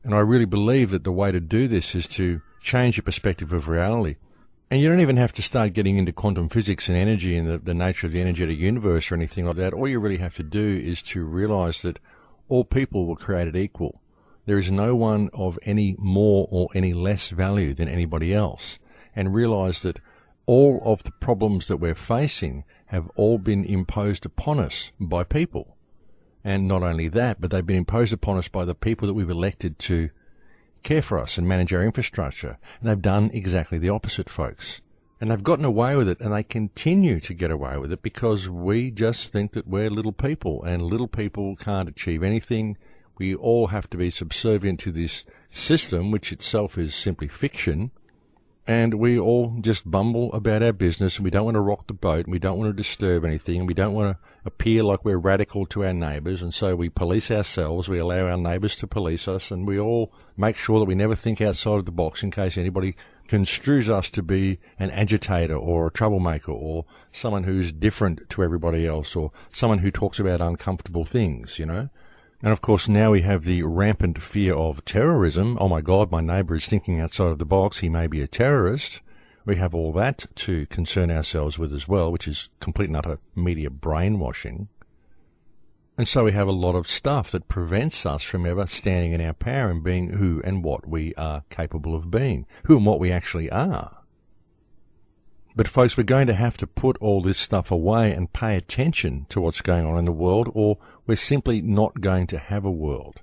And I really believe that the way to do this is to change your perspective of reality. And you don't even have to start getting into quantum physics and energy and the nature of the energetic universe or anything like that. All you really have to do is to realize that all people were created equal. There is no one of any more or any less value than anybody else. And realize that all of the problems that we're facing have all been imposed upon us by people. And not only that, but they've been imposed upon us by the people that we've elected to care for us and manage our infrastructure. And they've done exactly the opposite, folks. And they've gotten away with it, and they continue to get away with it because we just think that we're little people, and little people can't achieve anything. We all have to be subservient to this system, which itself is simply fiction. And we all just bumble about our business, and we don't want to rock the boat, and we don't want to disturb anything, and we don't want to appear like we're radical to our neighbours, and so we police ourselves, we allow our neighbours to police us, and we all make sure that we never think outside of the box in case anybody construes us to be an agitator or a troublemaker or someone who's different to everybody else or someone who talks about uncomfortable things, you know. And, of course, now we have the rampant fear of terrorism. Oh, my God, my neighbour is thinking outside of the box. He may be a terrorist. We have all that to concern ourselves with as well, which is complete and utter media brainwashing. And so we have a lot of stuff that prevents us from ever standing in our power and being who and what we are capable of being, who and what we actually are. But, folks, we're going to have to put all this stuff away and pay attention to what's going on in the world, or we're simply not going to have a world.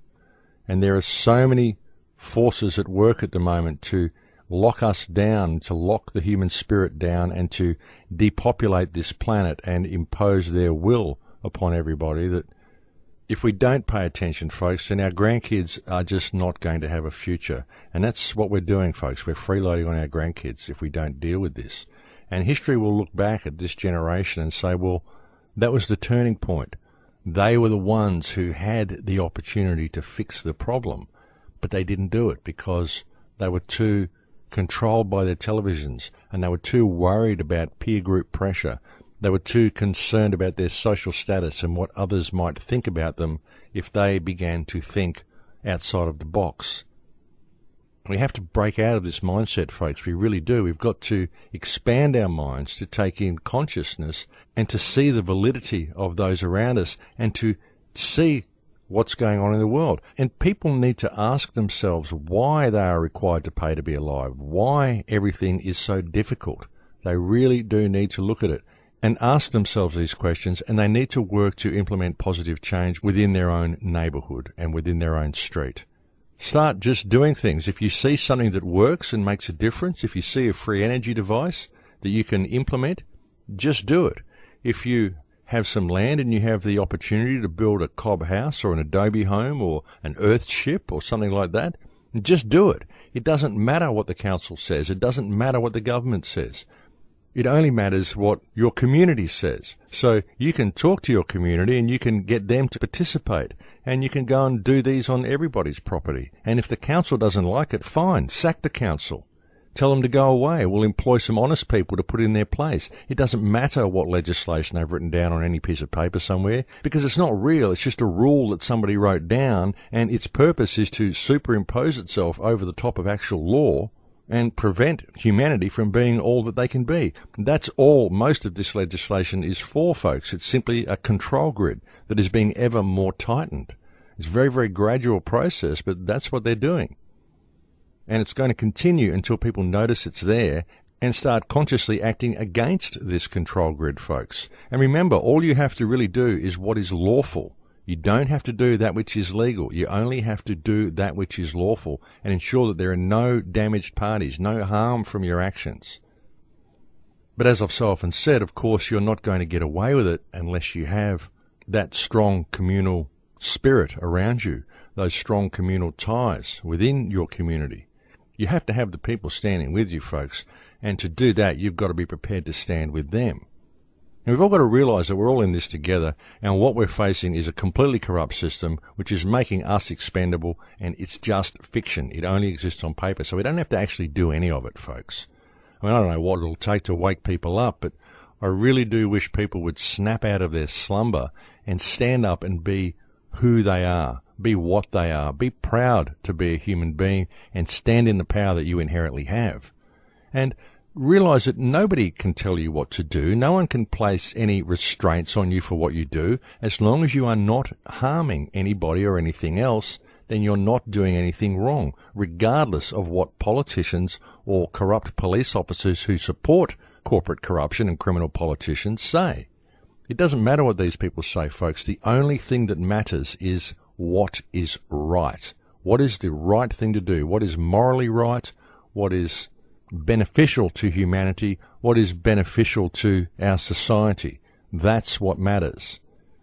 And there are so many forces at work at the moment to lock us down, to lock the human spirit down, and to depopulate this planet and impose their will upon everybody, that if we don't pay attention, folks, then our grandkids are just not going to have a future. And that's what we're doing, folks. We're freeloading on our grandkids if we don't deal with this. And history will look back at this generation and say, well, that was the turning point. They were the ones who had the opportunity to fix the problem, but they didn't do it because they were too controlled by their televisions, and they were too worried about peer group pressure. They were too concerned about their social status and what others might think about them if they began to think outside of the box. We have to break out of this mindset, folks. We really do. We've got to expand our minds to take in consciousness and to see the validity of those around us and to see what's going on in the world. And people need to ask themselves why they are required to pay to be alive, why everything is so difficult. They really do need to look at it and ask themselves these questions, and they need to work to implement positive change within their own neighbourhood and within their own street. Start just doing things. If you see something that works and makes a difference, if you see a free energy device that you can implement, just do it. If you have some land and you have the opportunity to build a cob house or an adobe home or an earth ship or something like that, just do it. It doesn't matter what the council says. It doesn't matter what the government says. It only matters what your community says. So you can talk to your community and you can get them to participate, and you can go and do these on everybody's property. And if the council doesn't like it, fine, sack the council. Tell them to go away. We'll employ some honest people to put in their place. It doesn't matter what legislation they've written down on any piece of paper somewhere, because it's not real. It's just a rule that somebody wrote down, and its purpose is to superimpose itself over the top of actual law and prevent humanity from being all that they can be. That's all most of this legislation is for, folks. It's simply a control grid that is being ever more tightened. It's a very, very gradual process, but that's what they're doing. And it's going to continue until people notice it's there and start consciously acting against this control grid, folks. And remember, all you have to really do is what is lawful. You don't have to do that which is legal. You only have to do that which is lawful and ensure that there are no damaged parties, no harm from your actions. But as I've so often said, of course, you're not going to get away with it unless you have that strong communal spirit around you, those strong communal ties within your community. You have to have the people standing with you, folks, and to do that, you've got to be prepared to stand with them. And we've all got to realise that we're all in this together, and what we're facing is a completely corrupt system which is making us expendable, and it's just fiction. It only exists on paper, so we don't have to actually do any of it, folks. I mean, I don't know what it'll take to wake people up, but I really do wish people would snap out of their slumber and stand up and be who they are, be what they are. Be proud to be a human being and stand in the power that you inherently have. And realize that nobody can tell you what to do. No one can place any restraints on you for what you do. As long as you are not harming anybody or anything else, then you're not doing anything wrong, regardless of what politicians or corrupt police officers who support corporate corruption and criminal politicians say. It doesn't matter what these people say, folks. The only thing that matters is what is right. What is the right thing to do? What is morally right? What is beneficial to humanity? What is beneficial to our society? That's what matters.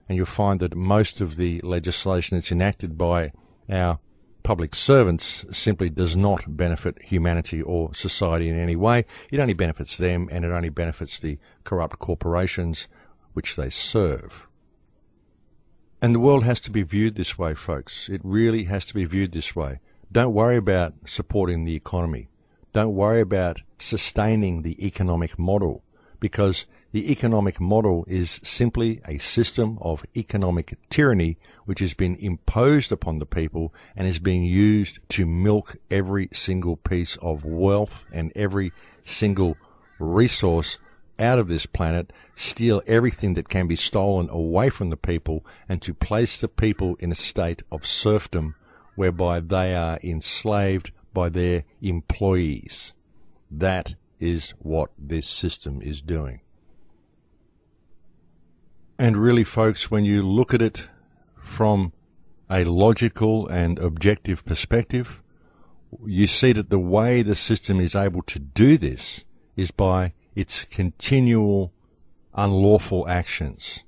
And you'll find that most of the legislation that's enacted by our public servants simply does not benefit humanity or society in any way. It only benefits them, and it only benefits the corrupt corporations which they serve. And the world has to be viewed this way, folks. It really has to be viewed this way. Don't worry about supporting the economy. Don't worry about sustaining the economic model, because the economic model is simply a system of economic tyranny which has been imposed upon the people and is being used to milk every single piece of wealth and every single resource out of this planet, steal everything that can be stolen away from the people, and to place the people in a state of serfdom whereby they are enslaved by their employees. That is what this system is doing. And really, folks, when you look at it from a logical and objective perspective, you see that the way the system is able to do this is by its continual unlawful actions.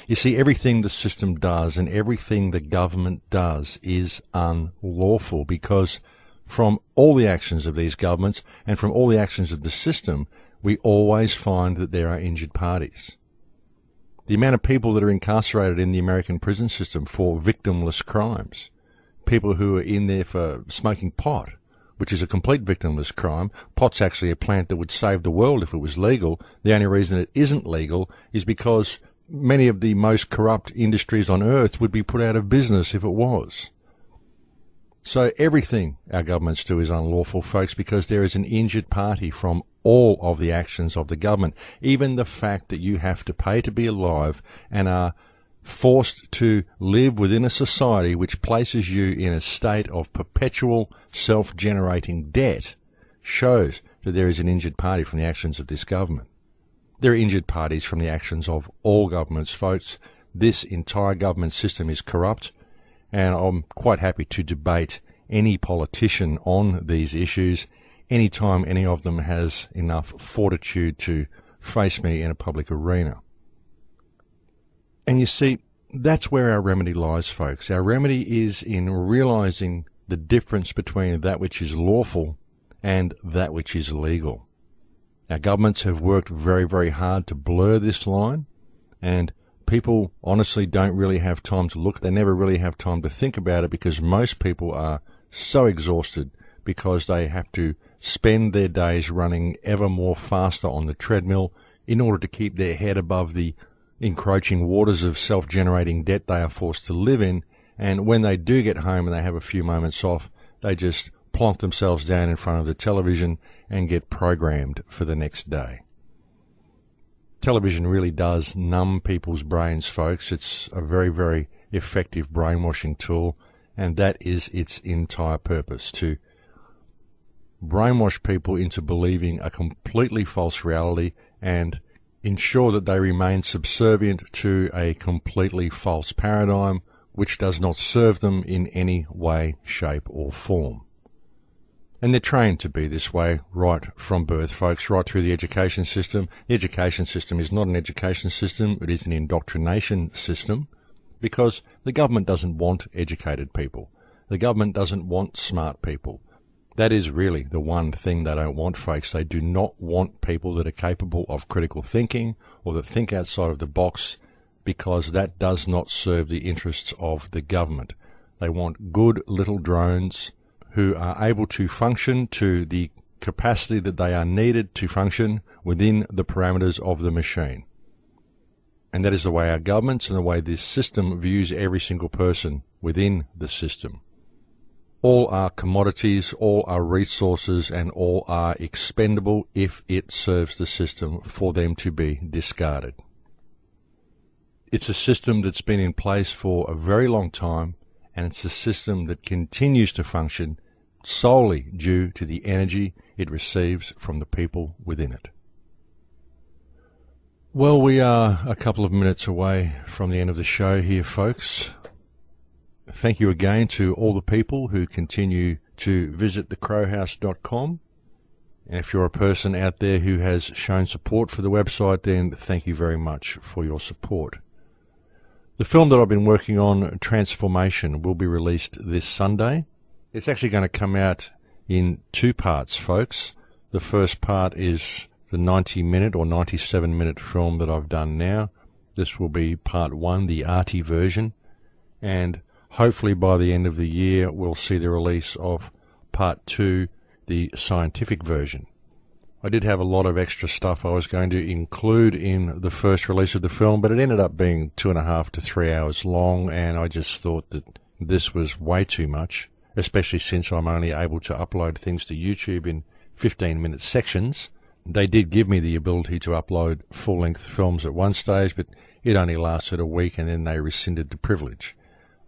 You see, everything the system does and everything the government does is unlawful, because from all the actions of these governments and from all the actions of the system, we always find that there are injured parties. The amount of people that are incarcerated in the American prison system for victimless crimes, people who are in there for smoking pot, which is a complete victimless crime. Pot's actually a plant that would save the world if it was legal. The only reason it isn't legal is because many of the most corrupt industries on earth would be put out of business if it was. So everything our governments do is unlawful, folks, because there is an injured party from all of the actions of the government. Even the fact that you have to pay to be alive and are forced to live within a society which places you in a state of perpetual self-generating debt shows that there is an injured party from the actions of this government. There are injured parties from the actions of all governments, folks. This entire government system is corrupt, and I'm quite happy to debate any politician on these issues anytime any of them has enough fortitude to face me in a public arena. And you see, that's where our remedy lies, folks. Our remedy is in realizing the difference between that which is lawful and that which is legal. Our governments have worked very, very hard to blur this line, and people honestly don't really have time to look. They never really have time to think about it, because most people are so exhausted because they have to spend their days running ever more faster on the treadmill in order to keep their head above the encroaching waters of self-generating debt they are forced to live in. And when they do get home and they have a few moments off, they just plonk themselves down in front of the television and get programmed for the next day. Television really does numb people's brains, folks. It's a very, very effective brainwashing tool, and that is its entire purpose, to brainwash people into believing a completely false reality and ensure that they remain subservient to a completely false paradigm which does not serve them in any way, shape or form. And they're trained to be this way right from birth, folks, right through the education system. The education system is not an education system, it is an indoctrination system, because the government doesn't want educated people. The government doesn't want smart people. That is really the one thing they don't want, folks. They do not want people that are capable of critical thinking or that think outside of the box, because that does not serve the interests of the government. They want good little drones who are able to function to the capacity that they are needed to function within the parameters of the machine. And that is the way our governments and the way this system views every single person within the system. All are commodities, all are resources, and all are expendable if it serves the system for them to be discarded. It's a system that's been in place for a very long time, and it's a system that continues to function solely due to the energy it receives from the people within it. Well, we are a couple of minutes away from the end of the show here, folks. Thank you again to all the people who continue to visit thecrowhouse.com. And if you're a person out there who has shown support for the website, then thank you very much for your support. The film that I've been working on, Transformation, will be released this Sunday. It's actually going to come out in two parts, folks. The first part is the 90-minute or 97-minute film that I've done now. This will be part one, the arty version. And hopefully by the end of the year, we'll see the release of part two, the scientific version. I did have a lot of extra stuff I was going to include in the first release of the film, but it ended up being 2.5 to 3 hours long, and I just thought that this was way too much, especially since I'm only able to upload things to YouTube in 15-minute sections. They did give me the ability to upload full-length films at one stage, but it only lasted a week, and then they rescinded the privilege.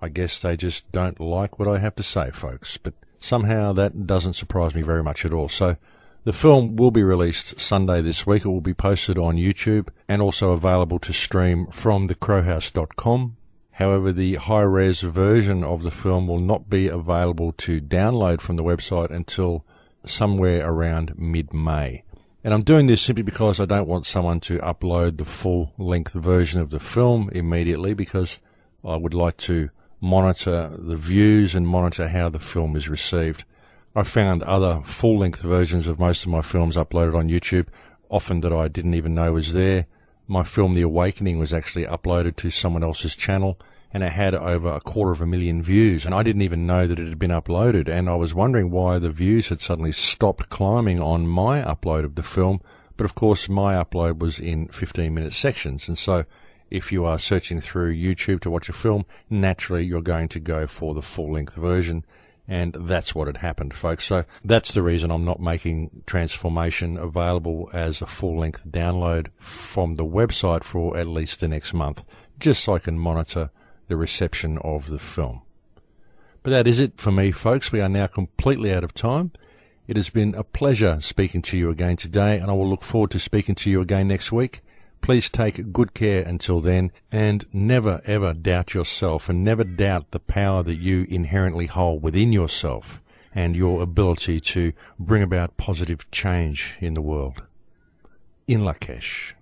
I guess they just don't like what I have to say, folks, but somehow that doesn't surprise me very much at all. So the film will be released Sunday this week. It will be posted on YouTube and also available to stream from thecrowhouse.com. However, the high-res version of the film will not be available to download from the website until somewhere around mid-May. And I'm doing this simply because I don't want someone to upload the full-length version of the film immediately, because I would like to monitor the views and monitor how the film is received. I found other full-length versions of most of my films uploaded on YouTube, often that I didn't even know was there. My film, The Awakening, was actually uploaded to someone else's channel, and it had over 250,000 views, and I didn't even know that it had been uploaded, and I was wondering why the views had suddenly stopped climbing on my upload of the film. But of course my upload was in 15-minute sections, and so if you are searching through YouTube to watch a film, naturally you're going to go for the full-length version. And that's what had happened, folks. So that's the reason I'm not making Transformation available as a full-length download from the website for at least the next month, just so I can monitor the reception of the film. But that is it for me, folks. We are now completely out of time. It has been a pleasure speaking to you again today, and I will look forward to speaking to you again next week. Please take good care until then, and never ever doubt yourself, and never doubt the power that you inherently hold within yourself and your ability to bring about positive change in the world. In Lakesh.